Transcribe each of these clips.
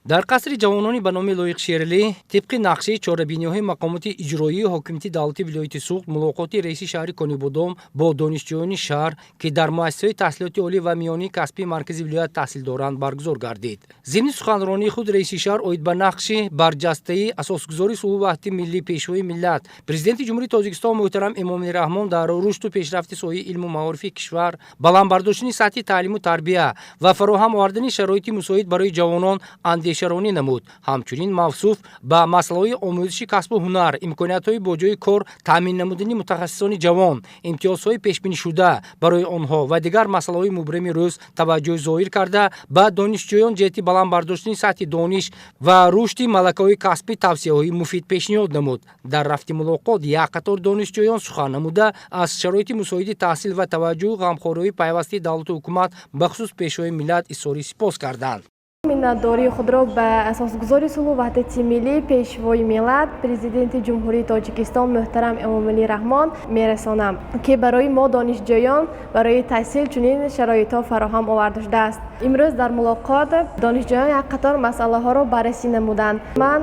дар қасри ҷавонони ба номи Лоиқ Шерлӣ тибқи нақшаи чорабиниҳои мақомоти иҷроии ҳокимияти давлати вилояти Суғд мулоқоти раиси шаҳри Конибодом бо донишҷӯёни шаҳр, ки дар муассисаҳои таҳсилоти олӣ ва миёнии касбии маркази вилоят таҳсил доранд, баргузор гардид. Зимни суханронии худ раиси шаҳр оид ба нақши барҷастаи асосгузори сулҳу ваҳдати миллӣ, пешвои миллат, президенти ҷумҳурии Тоҷикистон муҳтарам Эмомалӣ Раҳмон дар рушду пешрафти соҳаи илму маорифи кишвар, баландбардоштани сатҳи таълиму тарбия ва фароҳам овардани шароити мусоид барои ҷавонон андешаронӣ намуд. Ҳамчунин мавсуф ба масъалаҳои омӯзиши касбу ҳунар, имкониятҳои бо ҷои кор, таъмин намудани мутахассисони ҷавон, имтиёзҳои пешбинишуда барои онҳо ва дигар масъалаҳои мубрими рӯз таваҷҷӯҳ зоҳир карда, ба донишҷӯён ҷиҳати баландбардоштани сатҳи дониш ва рушди малакаҳои касбӣ тавсияҳои муфид пешниҳод намуд. Дар рафти мулоқот як қатор донишҷӯён сухан намуда, аз шароити мусоиди таҳсил ва таваҷҷӯҳу ғамхории пайвастии давлату ҳукумат ба хусус пешвои миллат изҳори сипос карданд. миннатдории худро ба асосгузори сулҳу ваҳдати миллӣ, пешвои миллат, президенти ҷумҳурии Тоҷикистон муҳтарам Эмомалӣ Раҳмон мерасонам, ки барои мо донишҷӯён барои таҳсил чунин шароитҳо фароҳам оварда шудааст. имрӯз дар мулоқот донишҷӯён як қатор масъалаҳоро баррасӣ намуданд. ман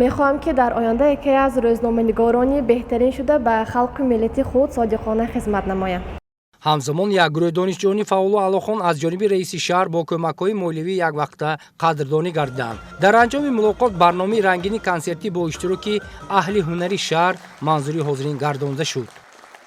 мехоҳам ки дар оянда яке аз рӯзноманигорони беҳтарин шуда ба халқи миллати худ содиқона хизмат намоям. ҳамзамон як гурӯҳ донишҷӯёни фаъолу аълохон аз ҷониби раиси шаҳр бо кӯмакҳои молиявӣ яквақта қадрдонӣ гардиданд. дар анҷоми мулоқот барномаи рангини консертӣ бо иштироки аҳли ҳунари шаҳр манзури ҳозирин гардонда шуд.